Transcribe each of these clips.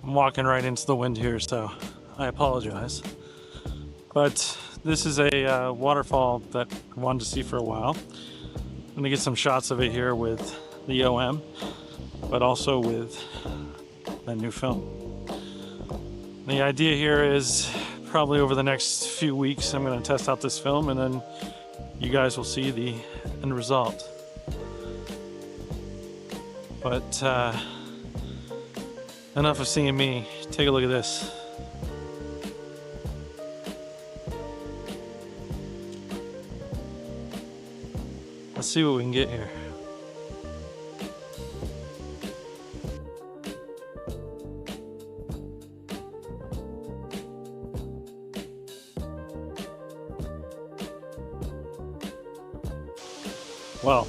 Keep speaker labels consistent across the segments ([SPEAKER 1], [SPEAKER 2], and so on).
[SPEAKER 1] I'm walking right into the wind here, so I apologize. But this is a waterfall that I wanted to see for a while. I'm gonna get some shots of it here with the OM, but also with that new film. The idea here is probably over the next few weeks I'm gonna test out this film, and then you guys will see the end result. But enough of seeing me. Take a look at this. Let's see what we can get here. Well,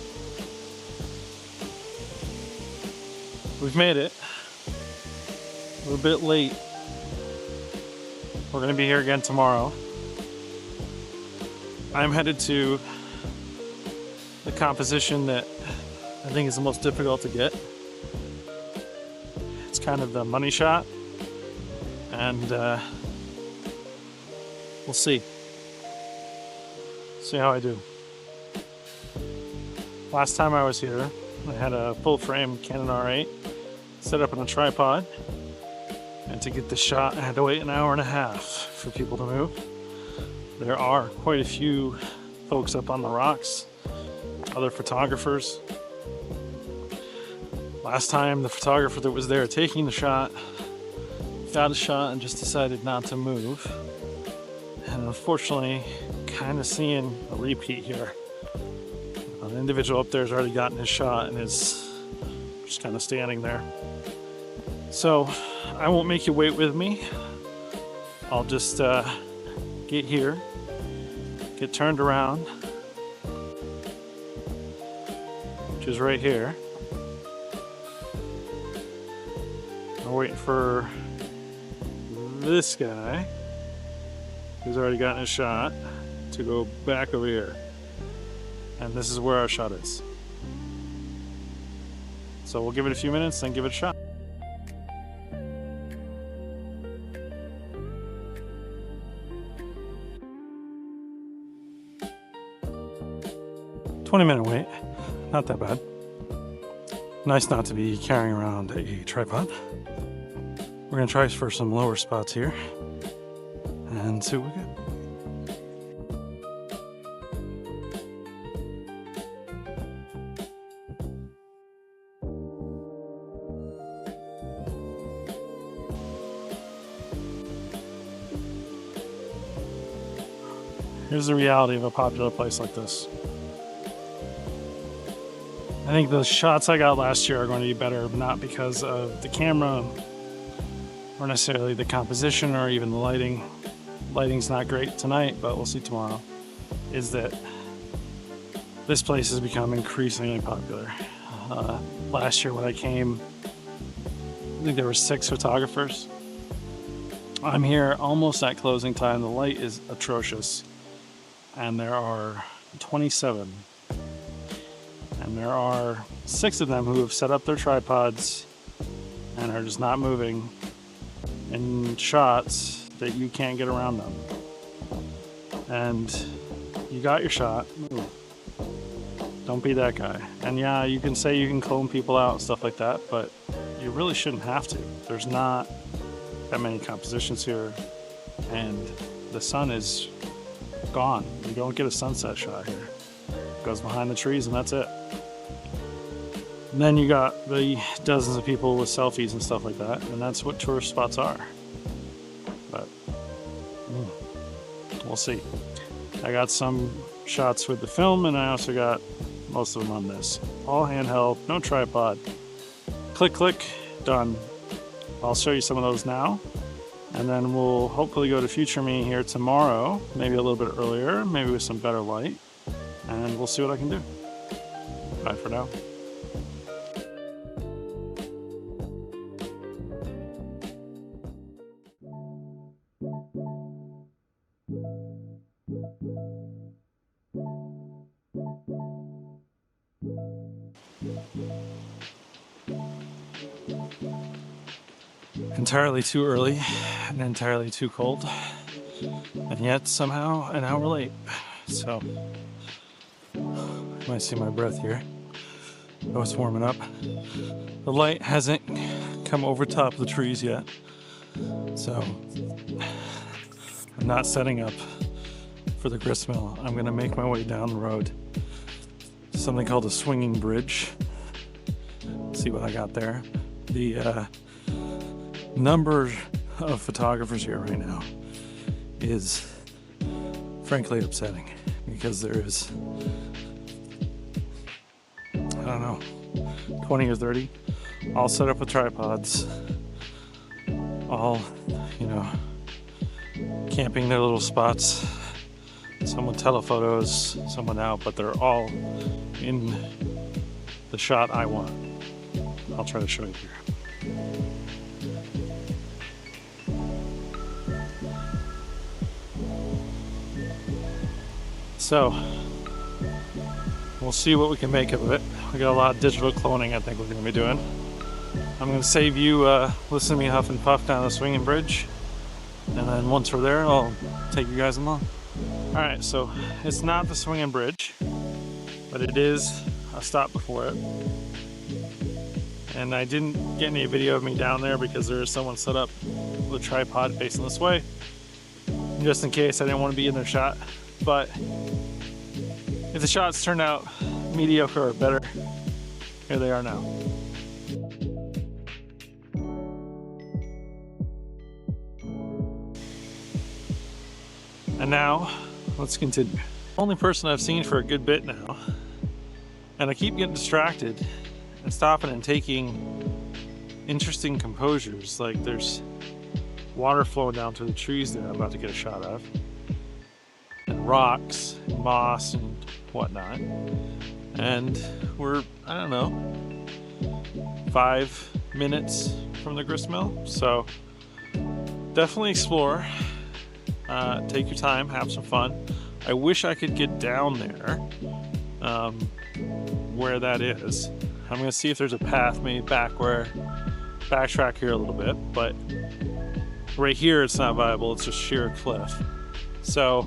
[SPEAKER 1] we've made it. A little bit late. We're going to be here again tomorrow. I'm headed to the composition that I think is the most difficult to get. It's kind of the money shot, and we'll see how I do. Last time I was here, I had a full frame Canon R8 set up on a tripod, and to get the shot I had to wait an hour and a half for people to move. There are quite a few folks up on the rocks, other photographers. Last time the photographer that was there taking the shot got a shot and just decided not to move. And unfortunately, kind of seeing a repeat here. An individual up there has already gotten his shot and is just kind of standing there. So I won't make you wait with me. I'll just get here, get turned around, which is right here. I'm waiting for this guy who's already gotten his shot to go back over here. And this is where our shot is. So we'll give it a few minutes and give it a shot. "20-minute wait, not that bad. Nice not to be carrying around a tripod. We're gonna try for some lower spots here and see what we get. Here's the reality of a popular place like this. I think the shots I got last year are going to be better, not because of the camera or necessarily the composition or even the lighting. Lighting's not great tonight, but we'll see tomorrow. Is that this place has become increasingly popular. Last year when I came, I think there were 6 photographers. I'm here almost at closing time. The light is atrocious. And there are 27. And there are 6 of them who have set up their tripods and are just not moving in shots that you can't get around them. And you got your shot, move. Don't be that guy. And yeah, you can say you can clone people out and stuff like that, but you really shouldn't have to. There's not that many compositions here, and the sun is gone. You don't get a sunset shot here. It goes behind the trees and that's it. And then you got the dozens of people with selfies and stuff like that, and that's what tourist spots are. But we'll see. I got some shots with the film, and I also got most of them on this. All handheld, no tripod. Click, click, done. I'll show you some of those now. And then we'll hopefully go to Future Me here tomorrow, maybe a little bit earlier, maybe with some better light, and we'll see what I can do. Bye for now. Entirely too early and entirely too cold, and yet somehow an hour late. So, you might see my breath here. Oh, it's warming up. The light hasn't come over top of the trees yet, so I'm not setting up for the grist mill. I'm gonna make my way down the road to something called a swinging bridge. See what I got there. The number of photographers here right now is frankly upsetting, because there is, I don't know, 20 or 30 all set up with tripods, all, you know, camping their little spots, some with telephotos, some without, but they're all in the shot I want. I'll try to show you here. So, we'll see what we can make of it. We got a lot of digital cloning I think we're going to be doing. I'm going to save you listening to me huff and puff down the swinging bridge. And then once we're there, I'll take you guys along. Alright, so it's not the swinging bridge, but it is a stop before it. And I didn't get any video of me down there because there is someone set up with a tripod facing this way, just in case I didn't want to be in their shot. But if the shots turned out mediocre or better, here they are now. And now, let's continue. Only person I've seen for a good bit now, and I keep getting distracted and stopping and taking interesting composures. Like there's water flowing down through the trees there I'm about to get a shot of, and rocks and moss and whatnot. And we're, I don't know, 5 minutes from the grist mill, so definitely explore. Take your time, have some fun. I wish I could get down there where that is. I'm gonna see if there's a path maybe backtrack here a little bit, but right here it's not viable, it's just sheer cliff. So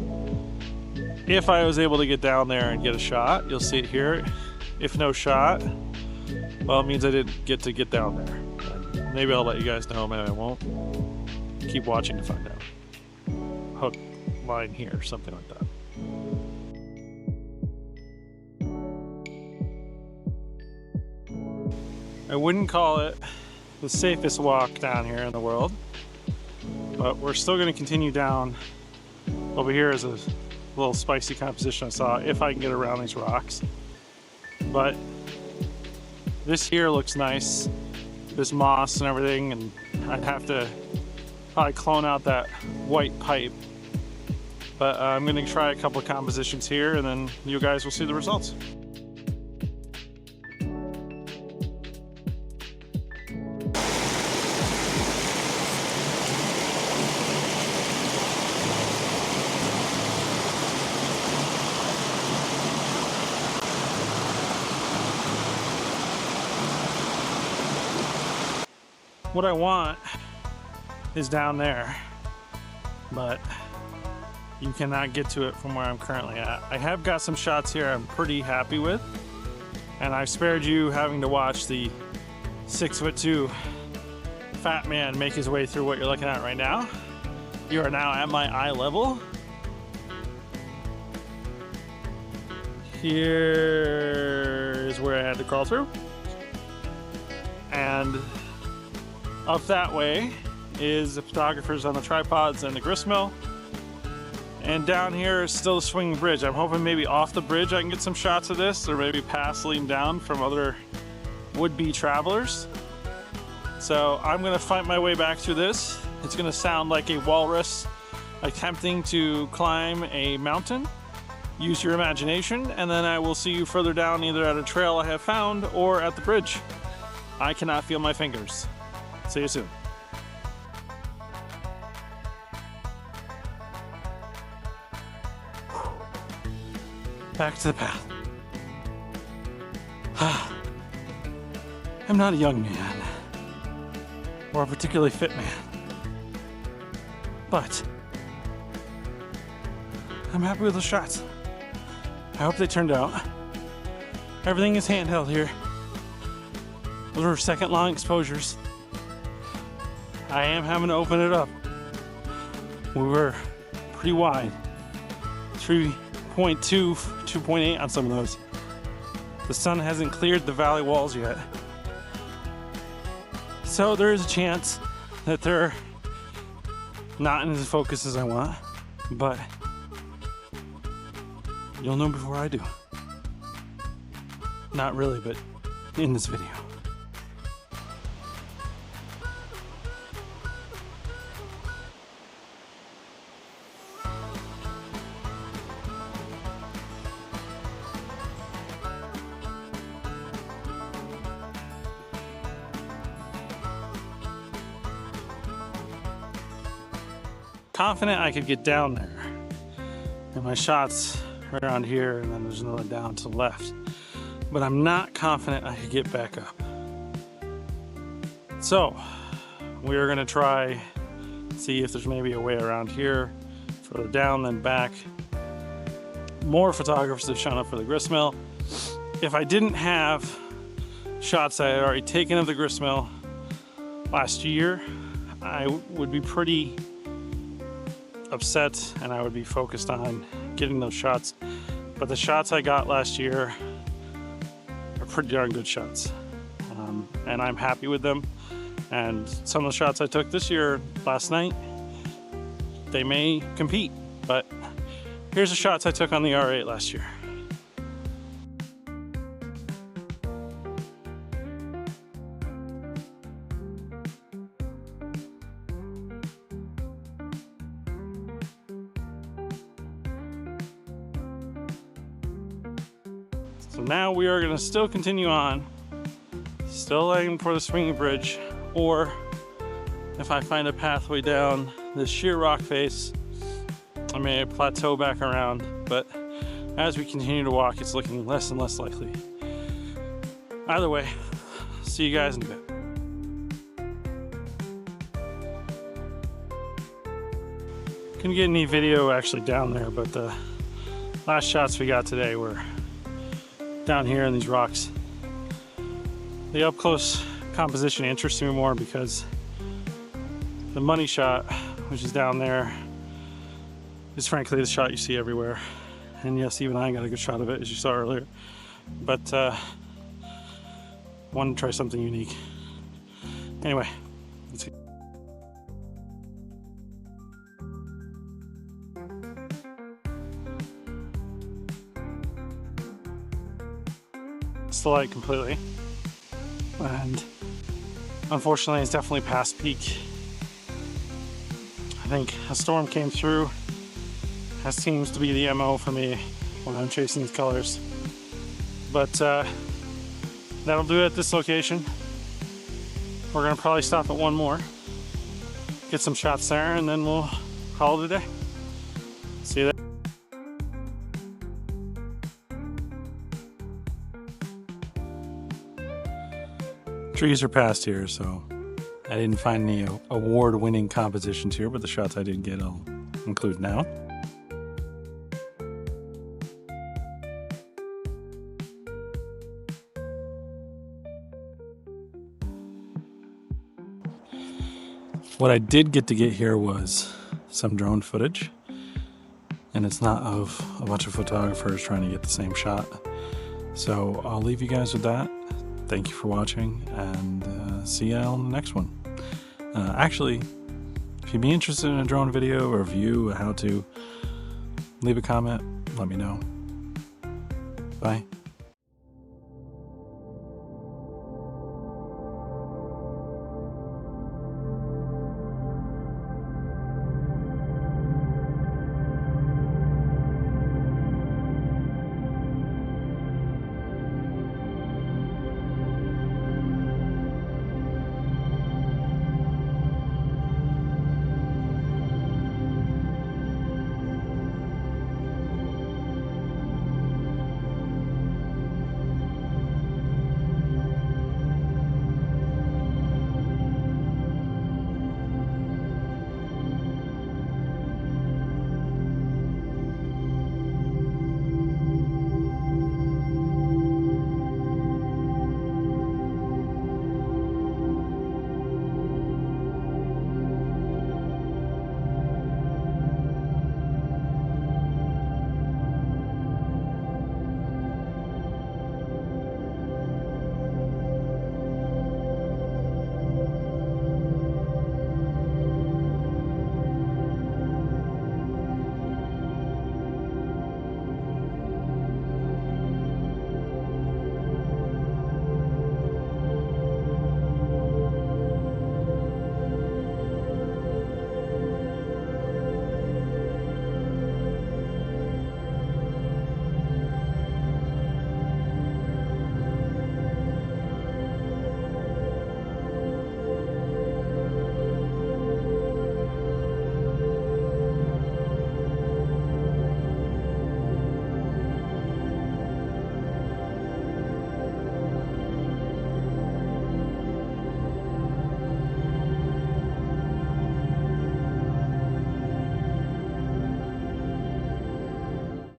[SPEAKER 1] if I was able to get down there and get a shot, you'll see it here. If no shot, well, it means I didn't get to get down there. And maybe I'll let you guys know, maybe I won't. Keep watching to find out. Hook line here, something like that. I wouldn't call it the safest walk down here in the world, but we're still going to continue down. Over here is a little spicy composition I saw, if I can get around these rocks. But this here looks nice, this moss and everything, and I'd have to probably clone out that white pipe. But I'm going to try a couple of compositions here, and then you guys will see the results. What I want is down there, but you cannot get to it from where I'm currently at. I have got some shots here I'm pretty happy with, and I've spared you having to watch the 6'2" fat man make his way through what you're looking at right now. You are now at my eye level. Here is where I had to crawl through, and up that way is the photographers on the tripods and the grist mill. And down here is still the swinging bridge. I'm hoping maybe off the bridge I can get some shots of this, or maybe paths leading down from other would-be travelers. So I'm gonna fight my way back through this. It's gonna sound like a walrus attempting to climb a mountain. Use your imagination, and then I will see you further down, either at a trail I have found or at the bridge. I cannot feel my fingers. See you soon. Back to the path. I'm not a young man or a particularly fit man. But I'm happy with the shots. I hope they turned out. Everything is handheld here. Those are second long exposures. I am having to open it up. We were pretty wide. 3.2, 2.8 on some of those. The sun hasn't cleared the valley walls yet. So there is a chance that they're not in as focus as I want, but you'll know before I do. Not really, but in this video. Confident I could get down there, and my shots right around here, and then there's another down to the left, but I'm not confident I could get back up. So we are going to try see if there's maybe a way around here, further down, then back. More photographers have shown up for the grist mill. If I didn't have shots I had already taken of the grist mill last year, I would be pretty upset and I would be focused on getting those shots. But the shots I got last year are pretty darn good shots, and I'm happy with them. And some of the shots I took this year, last night, they may compete, but here's the shots I took on the R8 last year. So now we are going to still continue on, still aiming for the swinging bridge, or if I find a pathway down this sheer rock face, I may plateau back around, but as we continue to walk, it's looking less and less likely. Either way, see you guys in a bit. Couldn't get any video actually down there, but the last shots we got today were down here in these rocks. The up close composition interests me more because the money shot, which is down there, is frankly the shot you see everywhere. And yes, even I got a good shot of it, as you saw earlier. But wanted to try something unique. Anyway, let's see. It's the light completely, and unfortunately it's definitely past peak. I think a storm came through. That seems to be the MO for me when I'm chasing these colors. But that'll do it at this location. We're gonna probably stop at one more, get some shots there, and then we'll call it a day. See you there. Trees are past here, so I didn't find any award-winning compositions here, but the shots I did get I'll include now. What I did get here was some drone footage, and it's not of a bunch of photographers trying to get the same shot. So I'll leave you guys with that. Thank you for watching, and see you on the next one. Actually, if you'd be interested in a drone video or view, how to, leave a comment, let me know. Bye.